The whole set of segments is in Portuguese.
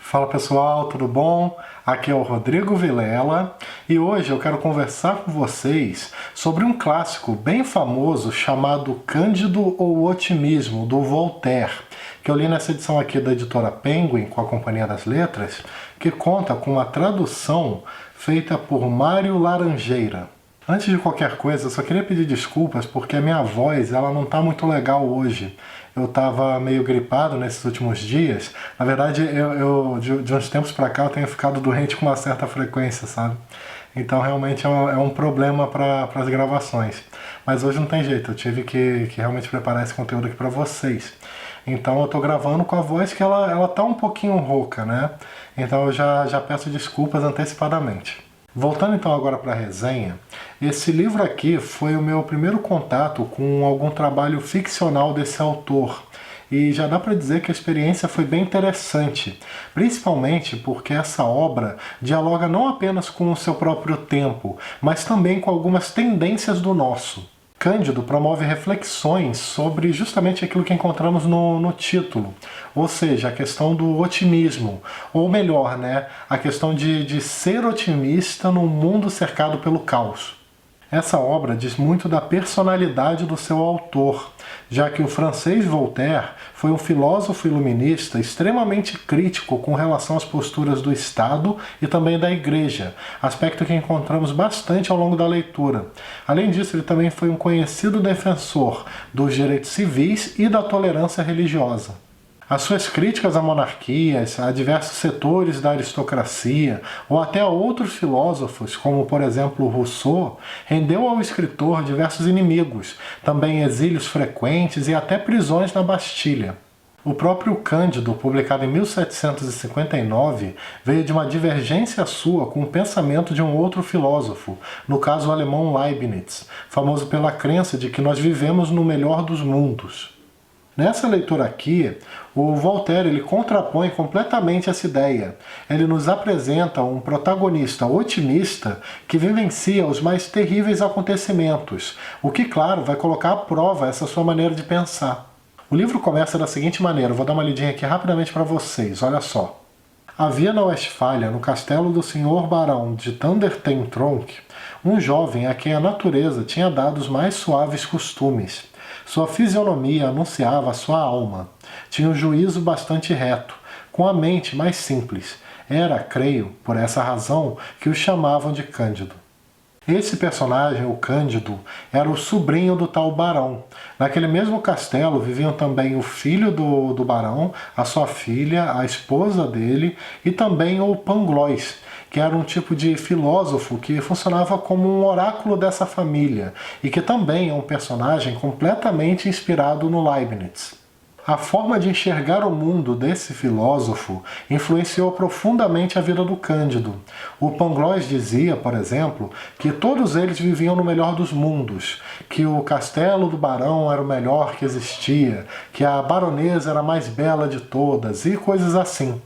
Fala pessoal, tudo bom? Aqui é o Rodrigo Vilela e hoje eu quero conversar com vocês sobre um clássico bem famoso chamado Cândido ou Otimismo, do Voltaire, que eu li nessa edição aqui da editora Penguin, com a Companhia das Letras, que conta com uma tradução feita por Mário Laranjeira. Antes de qualquer coisa, eu só queria pedir desculpas porque a minha voz ela não está muito legal hoje. Eu estava meio gripado nesses últimos dias. Na verdade, de uns tempos para cá eu tenho ficado doente com uma certa frequência, sabe? Então realmente é um problema para as gravações. Mas hoje não tem jeito, eu tive que realmente preparar esse conteúdo aqui para vocês. Então eu estou gravando com a voz que ela tá um pouquinho rouca, né? Então eu já peço desculpas antecipadamente. Voltando então agora para a resenha, esse livro aqui foi o meu primeiro contato com algum trabalho ficcional desse autor. E já dá para dizer que a experiência foi bem interessante, principalmente porque essa obra dialoga não apenas com o seu próprio tempo, mas também com algumas tendências do nosso. Cândido promove reflexões sobre justamente aquilo que encontramos no título, ou seja, a questão do otimismo, ou melhor, né, a questão de ser otimista num mundo cercado pelo caos. Essa obra diz muito da personalidade do seu autor, já que o francês Voltaire foi um filósofo iluminista extremamente crítico com relação às posturas do Estado e também da Igreja, aspecto que encontramos bastante ao longo da leitura. Além disso, ele também foi um conhecido defensor dos direitos civis e da tolerância religiosa. As suas críticas a monarquias, a diversos setores da aristocracia, ou até a outros filósofos, como por exemplo Rousseau, rendeu ao escritor diversos inimigos, também exílios frequentes e até prisões na Bastilha. O próprio Cândido, publicado em 1759, veio de uma divergência sua com o pensamento de um outro filósofo, no caso o alemão Leibniz, famoso pela crença de que nós vivemos no melhor dos mundos. Nessa leitura aqui, o Voltaire ele contrapõe completamente essa ideia. Ele nos apresenta um protagonista otimista que vivencia os mais terríveis acontecimentos, o que, claro, vai colocar à prova essa sua maneira de pensar. O livro começa da seguinte maneira, eu vou dar uma lidinha aqui rapidamente para vocês, olha só. Havia na Westfália, no castelo do Sr. Barão de Thundertentronckh, um jovem a quem a natureza tinha dado os mais suaves costumes. Sua fisionomia anunciava a sua alma. Tinha um juízo bastante reto, com a mente mais simples. Era, creio, por essa razão que o chamavam de Cândido. Esse personagem, o Cândido, era o sobrinho do tal barão. Naquele mesmo castelo viviam também o filho do barão, a sua filha, a esposa dele e também o Pangloss, que era um tipo de filósofo que funcionava como um oráculo dessa família e que também é um personagem completamente inspirado no Leibniz. A forma de enxergar o mundo desse filósofo influenciou profundamente a vida do Cândido. O Pangloss dizia, por exemplo, que todos eles viviam no melhor dos mundos, que o castelo do barão era o melhor que existia, que a baronesa era a mais bela de todas e coisas assim.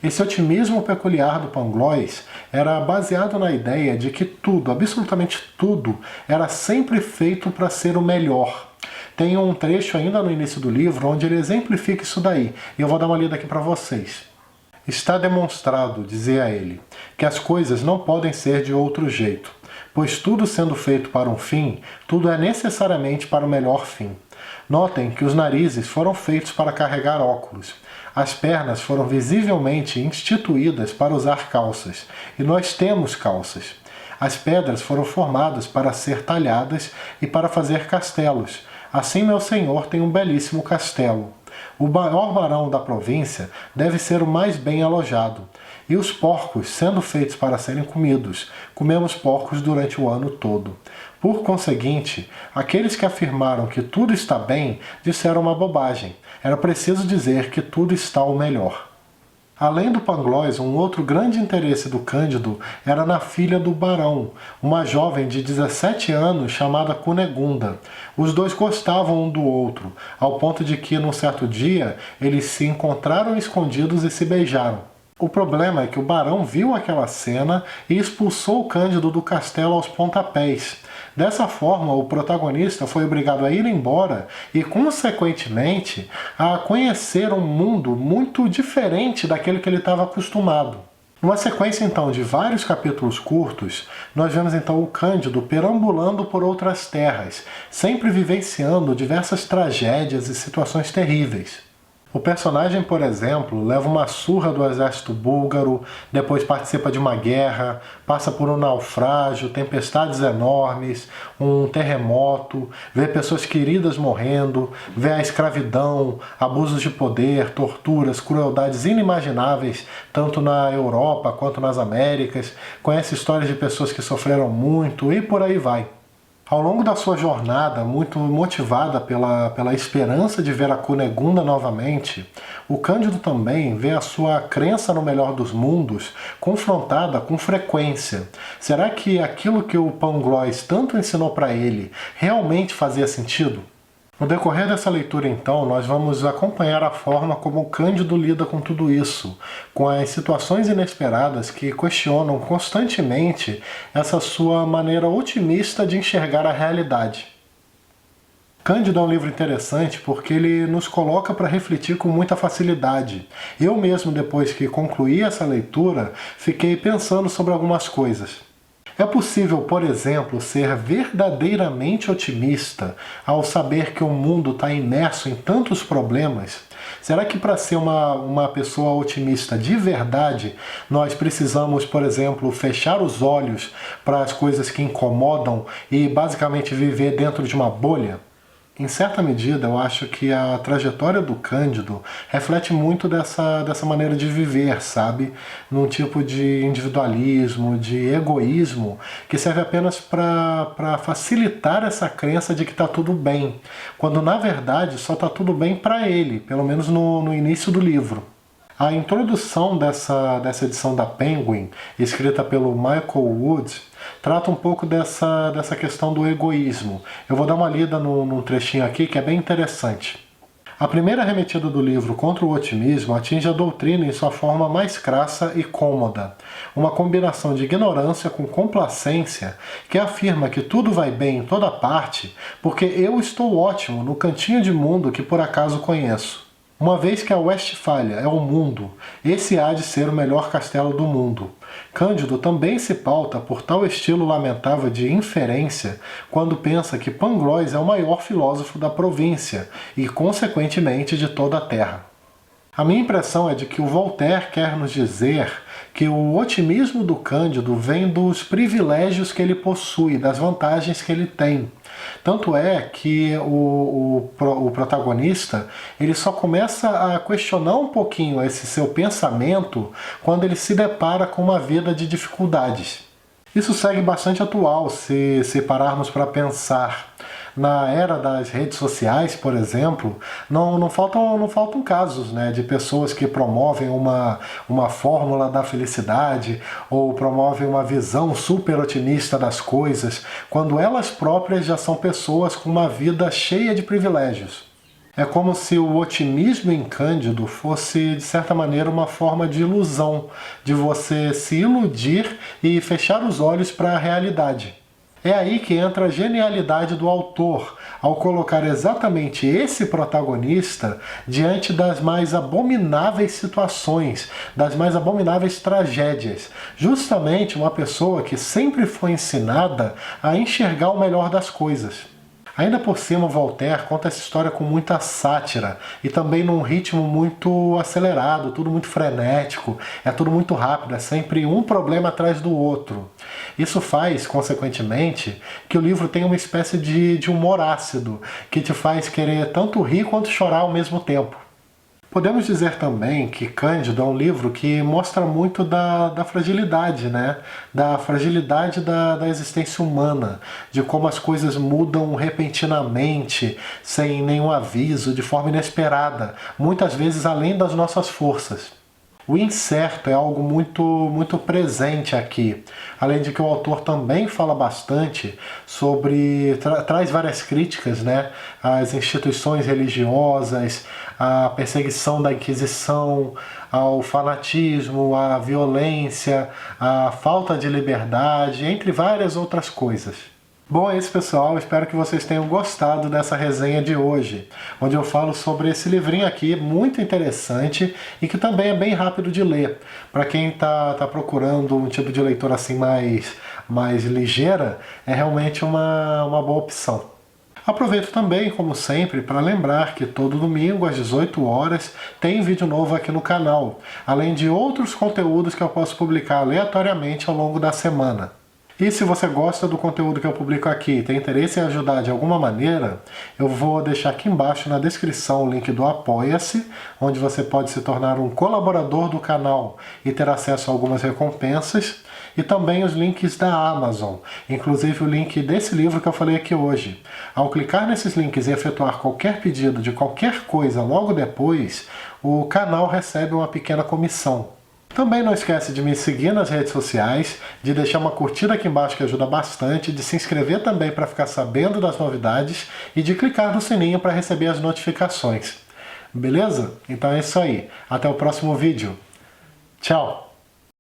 Esse otimismo peculiar do Pangloss era baseado na ideia de que tudo, absolutamente tudo, era sempre feito para ser o melhor. Tem um trecho ainda no início do livro onde ele exemplifica isso daí, e eu vou dar uma lida aqui para vocês. Está demonstrado, dizia ele, que as coisas não podem ser de outro jeito, pois tudo sendo feito para um fim, tudo é necessariamente para o melhor fim. Notem que os narizes foram feitos para carregar óculos. As pernas foram visivelmente instituídas para usar calças, e nós temos calças. As pedras foram formadas para ser talhadas e para fazer castelos. Assim meu senhor tem um belíssimo castelo. O maior barão da província deve ser o mais bem alojado. E os porcos, sendo feitos para serem comidos, comemos porcos durante o ano todo. Por conseguinte, aqueles que afirmaram que tudo está bem, disseram uma bobagem. Era preciso dizer que tudo está o melhor. Além do Pangloss, um outro grande interesse do Cândido era na filha do barão, uma jovem de 17 anos chamada Cunegunda. Os dois gostavam um do outro, ao ponto de que, num certo dia, eles se encontraram escondidos e se beijaram. O problema é que o barão viu aquela cena e expulsou o Cândido do castelo aos pontapés. Dessa forma, o protagonista foi obrigado a ir embora e, consequentemente, a conhecer um mundo muito diferente daquele que ele estava acostumado. Numa sequência, então, de vários capítulos curtos, nós vemos então o Cândido perambulando por outras terras, sempre vivenciando diversas tragédias e situações terríveis. O personagem, por exemplo, leva uma surra do exército búlgaro, depois participa de uma guerra, passa por um naufrágio, tempestades enormes, um terremoto, vê pessoas queridas morrendo, vê a escravidão, abusos de poder, torturas, crueldades inimagináveis, tanto na Europa quanto nas Américas, conhece histórias de pessoas que sofreram muito e por aí vai. Ao longo da sua jornada, muito motivada pela esperança de ver a Cunegunda novamente, o Cândido também vê a sua crença no melhor dos mundos confrontada com frequência. Será que aquilo que o Pangloss tanto ensinou para ele realmente fazia sentido? No decorrer dessa leitura, então, nós vamos acompanhar a forma como o Cândido lida com tudo isso, com as situações inesperadas que questionam constantemente essa sua maneira otimista de enxergar a realidade. Cândido é um livro interessante porque ele nos coloca para refletir com muita facilidade. Eu mesmo, depois que concluí essa leitura, fiquei pensando sobre algumas coisas. É possível, por exemplo, ser verdadeiramente otimista ao saber que o mundo está imerso em tantos problemas? Será que para ser uma pessoa otimista de verdade, nós precisamos, por exemplo, fechar os olhos para as coisas que incomodam e basicamente viver dentro de uma bolha? Em certa medida, eu acho que a trajetória do Cândido reflete muito dessa maneira de viver, sabe? Num tipo de individualismo, de egoísmo, que serve apenas para facilitar essa crença de que está tudo bem, quando na verdade só está tudo bem para ele, pelo menos no início do livro. A introdução dessa edição da Penguin, escrita pelo Michael Wood, trata um pouco dessa questão do egoísmo. Eu vou dar uma lida num trechinho aqui que é bem interessante. A primeira arremetida do livro contra o otimismo atinge a doutrina em sua forma mais crassa e cômoda, uma combinação de ignorância com complacência que afirma que tudo vai bem em toda parte porque eu estou ótimo no cantinho de mundo que por acaso conheço. Uma vez que a Westfália é o mundo, esse há de ser o melhor castelo do mundo. Cândido também se pauta por tal estilo lamentável de inferência quando pensa que Pangloss é o maior filósofo da província e, consequentemente, de toda a terra. A minha impressão é de que o Voltaire quer nos dizer que o otimismo do Cândido vem dos privilégios que ele possui, das vantagens que ele tem. Tanto é que o protagonista ele só começa a questionar um pouquinho esse seu pensamento quando ele se depara com uma vida de dificuldades. Isso segue bastante atual se pararmos para pensar. Na era das redes sociais, por exemplo, não faltam casos, né, de pessoas que promovem uma fórmula da felicidade ou promovem uma visão super otimista das coisas, quando elas próprias já são pessoas com uma vida cheia de privilégios. É como se o otimismo em Cândido fosse, de certa maneira, uma forma de ilusão, de você se iludir e fechar os olhos para a realidade. É aí que entra a genialidade do autor, ao colocar exatamente esse protagonista diante das mais abomináveis situações, das mais abomináveis tragédias. Justamente uma pessoa que sempre foi ensinada a enxergar o melhor das coisas. Ainda por cima, Voltaire conta essa história com muita sátira e também num ritmo muito acelerado, tudo muito frenético, é tudo muito rápido, é sempre um problema atrás do outro. Isso faz, consequentemente, que o livro tenha uma espécie de humor ácido, que te faz querer tanto rir quanto chorar ao mesmo tempo. Podemos dizer também que Cândido é um livro que mostra muito da fragilidade, né? Da fragilidade da existência humana, de como as coisas mudam repentinamente, sem nenhum aviso, de forma inesperada, muitas vezes além das nossas forças. O incerto é algo muito presente aqui. Além de que o autor também fala bastante sobre, traz várias críticas, né, às instituições religiosas, à perseguição da Inquisição, ao fanatismo, à violência, à falta de liberdade, entre várias outras coisas. Bom, é isso, pessoal. Espero que vocês tenham gostado dessa resenha de hoje, onde eu falo sobre esse livrinho aqui, muito interessante e que também é bem rápido de ler. Para quem tá procurando um tipo de leitura assim mais ligeira, é realmente uma boa opção. Aproveito também, como sempre, para lembrar que todo domingo às 18 horas tem vídeo novo aqui no canal, além de outros conteúdos que eu posso publicar aleatoriamente ao longo da semana. E se você gosta do conteúdo que eu publico aqui e tem interesse em ajudar de alguma maneira, eu vou deixar aqui embaixo na descrição o link do Apoia-se, onde você pode se tornar um colaborador do canal e ter acesso a algumas recompensas, e também os links da Amazon, inclusive o link desse livro que eu falei aqui hoje. Ao clicar nesses links e efetuar qualquer pedido de qualquer coisa logo depois, o canal recebe uma pequena comissão. Também não esquece de me seguir nas redes sociais, de deixar uma curtida aqui embaixo que ajuda bastante, de se inscrever também para ficar sabendo das novidades e de clicar no sininho para receber as notificações. Beleza? Então é isso aí. Até o próximo vídeo. Tchau!